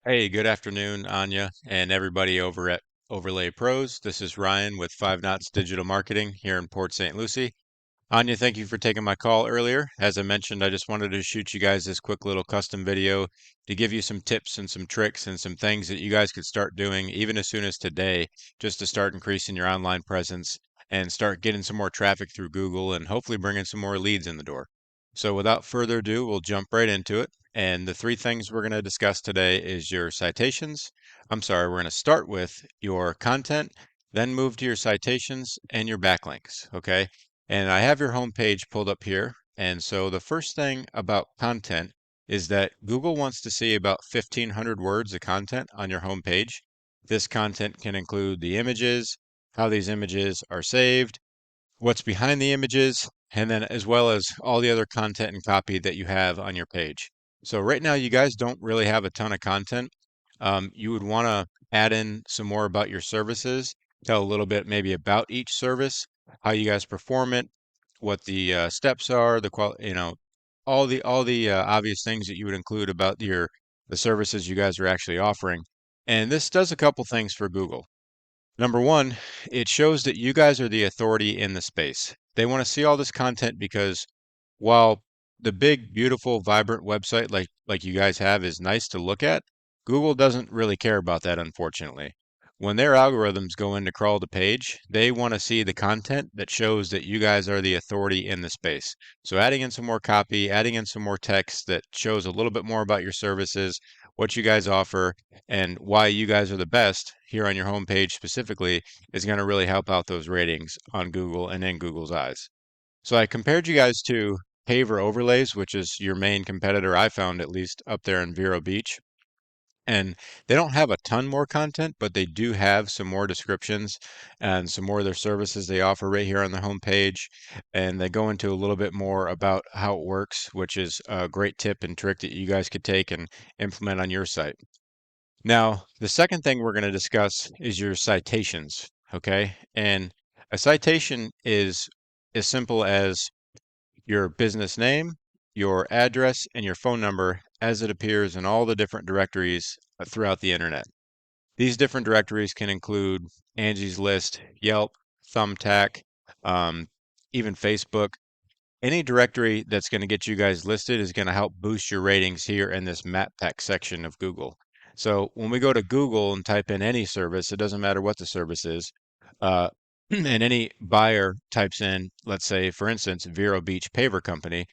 Hey, good afternoon, Anya, and everybody over at Overlay Pros. This is Ryan with 5 Knots Digital Marketing here in Port St. Lucie. Anya, thank you for taking my call earlier. As I mentioned, I just wanted to shoot you guys this quick little custom video to give you some tips and some tricks and some things that you guys could start doing even as soon as today, just to start increasing your online presence and start getting some more traffic through Google and hopefully bringing some more leads in the door. So without further ado, we'll jump right into it. And the three things we're going to discuss today is your citations. We're going to start with your content, then move to your citations and your backlinks. Okay. And I have your homepage pulled up here. And so the first thing about content is that Google wants to see about 1,500 words of content on your homepage. This content can include the images, how these images are saved, what's behind the images, and then as well as all the other content and copy that you have on your page. So right now you guys don't really have a ton of content. You would want to add in some more about your services, tell a little bit maybe about each service, how you guys perform it, what the steps are, all the obvious things that you would include about the services you guys are actually offering. And this does a couple things for Google. Number one, it shows that you guys are the authority in the space. They want to see all this content because while the big, beautiful, vibrant website like you guys have is nice to look at, Google doesn't really care about that, unfortunately. When their algorithms go in to crawl the page, they want to see the content that shows that you guys are the authority in the space. So adding in some more copy, adding in some more text that shows a little bit more about your services, what you guys offer, and why you guys are the best here on your homepage specifically is going to really help out those ratings on Google and in Google's eyes. So I compared you guys to Paver Overlays, which is your main competitor, I found at least up there in Vero Beach. And they don't have a ton more content, but they do have some more descriptions and some more of their services they offer right here on the homepage. And they go into a little bit more about how it works, which is a great tip and trick that you guys could take and implement on your site. Now, the second thing we're going to discuss is your citations, okay? And a citation is as simple as your business name, your address, and your phone number as it appears in all the different directories throughout the internet. These different directories can include Angie's List, Yelp, Thumbtack, um, even Facebook. Any directory that's going to get you guys listed is going to help boost your ratings here in this map pack section of Google. So when we go to Google and type in any service, it doesn't matter what the service is, uh, and any buyer types in, let's say, for instance, Vero Beach Paver Company,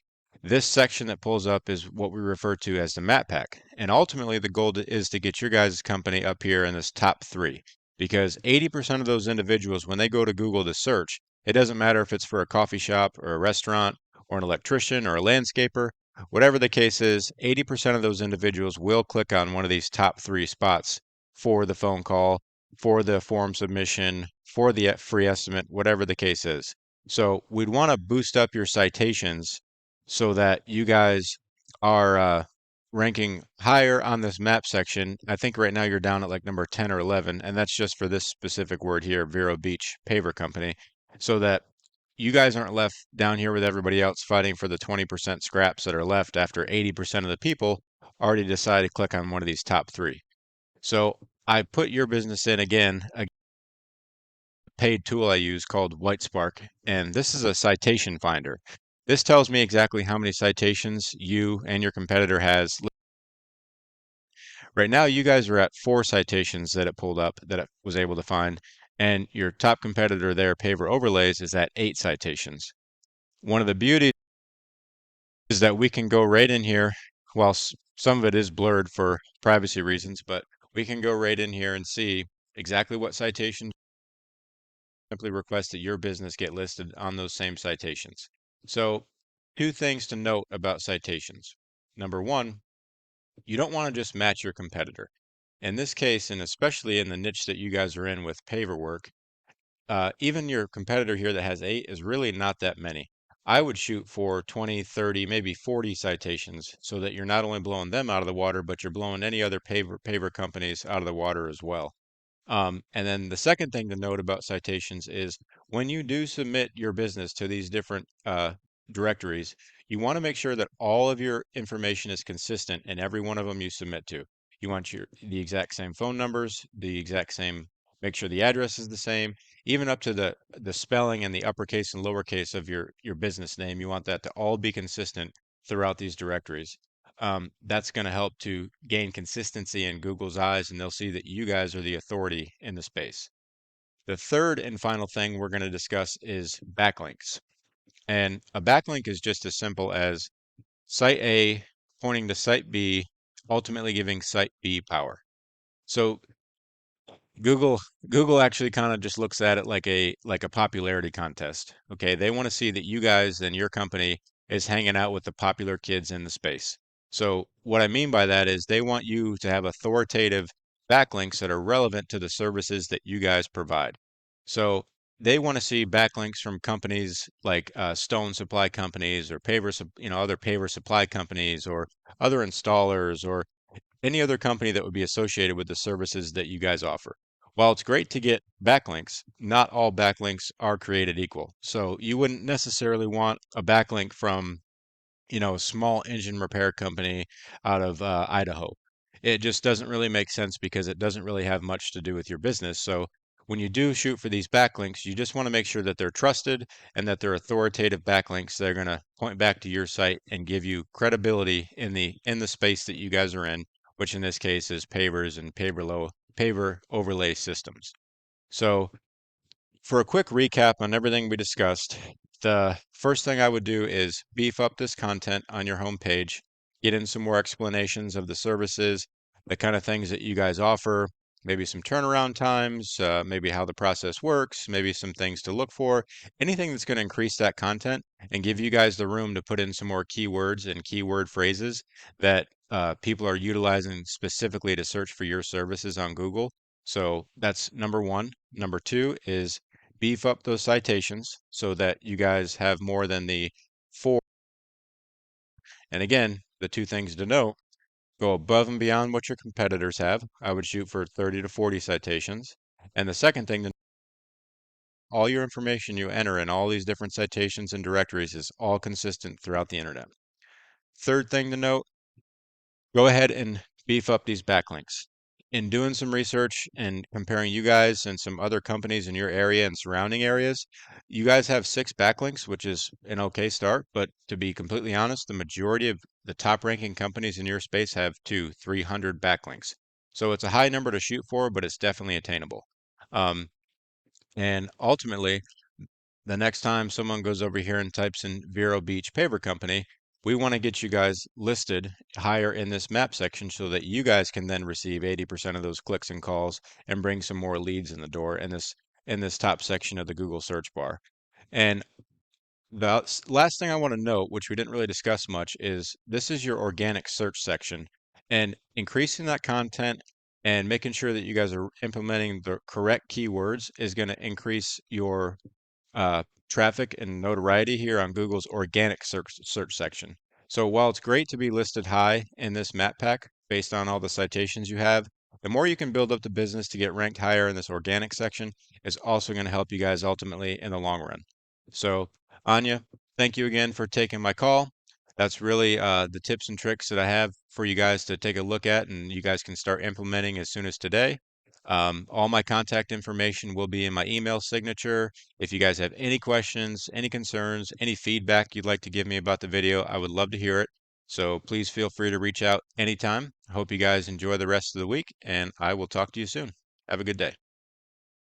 this section that pulls up is what we refer to as the map pack. And ultimately, the goal is to get your guys' company up here in this top three, because 80% of those individuals, when they go to Google to search, it doesn't matter if it's for a coffee shop or a restaurant or an electrician or a landscaper, whatever the case is, 80% of those individuals will click on one of these top three spots for the phone call, for the form submission, for the free estimate, whatever the case is. So we'd want to boost up your citations so that you guys are ranking higher on this map section. I think right now you're down at like number 10 or 11, and that's just for this specific word here, Vero Beach Paver Company, so that you guys aren't left down here with everybody else fighting for the 20% scraps that are left after 80% of the people already decide to click on one of these top three. So I put your business in again, a paid tool I use called WhiteSpark, and this is a citation finder. This tells me exactly how many citations you and your competitor has. Right now, you guys are at 4 citations that it pulled up that it was able to find, and your top competitor there, Paver Overlays, is at 8 citations. One of the beauties is that we can go right in here, while some of it is blurred for privacy reasons, but we can go right in here and see exactly what citations simply request that your business get listed on those same citations. So, two things to note about citations. Number one, you don't want to just match your competitor. In this case, and especially in the niche that you guys are in with paver work, even your competitor here that has 8 is really not that many. I would shoot for 20, 30, maybe 40 citations so that you're not only blowing them out of the water, but you're blowing any other paver companies out of the water as well. And then the second thing to note about citations is when you do submit your business to these different directories, you want to make sure that all of your information is consistent in every one of them you submit to. You want the exact same phone numbers, the exact same, make sure the address is the same, even up to the spelling and the uppercase and lowercase of your business name. You want that to all be consistent throughout these directories. That's going to help to gain consistency in Google's eyes, and they'll see that you guys are the authority in the space. The third and final thing we're going to discuss is backlinks. And a backlink is just as simple as site A pointing to site B, ultimately giving site B power. So Google actually kind of just looks at it like a popularity contest. Okay, they want to see that you guys and your company is hanging out with the popular kids in the space. So what I mean by that is they want you to have authoritative backlinks that are relevant to the services that you guys provide. So they want to see backlinks from companies like stone supply companies or other paver supply companies or other installers or any other company that would be associated with the services that you guys offer. While it's great to get backlinks, not all backlinks are created equal. So you wouldn't necessarily want a backlink from, a small engine repair company out of Idaho. It just doesn't really make sense because it doesn't really have much to do with your business. So when you do shoot for these backlinks, you just want to make sure that they're trusted and that they're authoritative backlinks. They're going to point back to your site and give you credibility in the space that you guys are in, which in this case is pavers and paver overlay systems. So for a quick recap on everything we discussed, the first thing I would do is beef up this content on your homepage, get in some more explanations of the services, the kind of things that you guys offer, maybe some turnaround times, maybe how the process works, maybe some things to look for, anything that's going to increase that content and give you guys the room to put in some more keywords and keyword phrases that people are utilizing specifically to search for your services on Google. So that's number one. Number two is beef up those citations so that you guys have more than the four. And again, the two things to note, go above and beyond what your competitors have. I would shoot for 30 to 40 citations. And the second thing, all your information you enter in all these different citations and directories is all consistent throughout the internet. Third thing to note, go ahead and beef up these backlinks. In doing some research and comparing you guys and some other companies in your area and surrounding areas, you guys have 6 backlinks, which is an okay start. But to be completely honest, the majority of the top ranking companies in your space have 300 backlinks. So it's a high number to shoot for, but it's definitely attainable. And ultimately, the next time someone goes over here and types in Vero Beach Paver Company, we want to get you guys listed higher in this map section so that you guys can then receive 80% of those clicks and calls and bring some more leads in the door in this top section of the Google search bar. And the last thing I want to note, which we didn't really discuss much, is this is your organic search section, and increasing that content and making sure that you guys are implementing the correct keywords is going to increase your traffic and notoriety here on Google's organic search section. So while it's great to be listed high in this map pack based on all the citations you have, the more you can build up the business to get ranked higher in this organic section is also going to help you guys ultimately in the long run. So Anya, thank you again for taking my call. That's really the tips and tricks that I have for you guys to take a look at and you guys can start implementing as soon as today. All my contact information will be in my email signature. If you guys have any questions, any concerns, any feedback you'd like to give me about the video, I would love to hear it. So please feel free to reach out anytime. I hope you guys enjoy the rest of the week, and I will talk to you soon. Have a good day.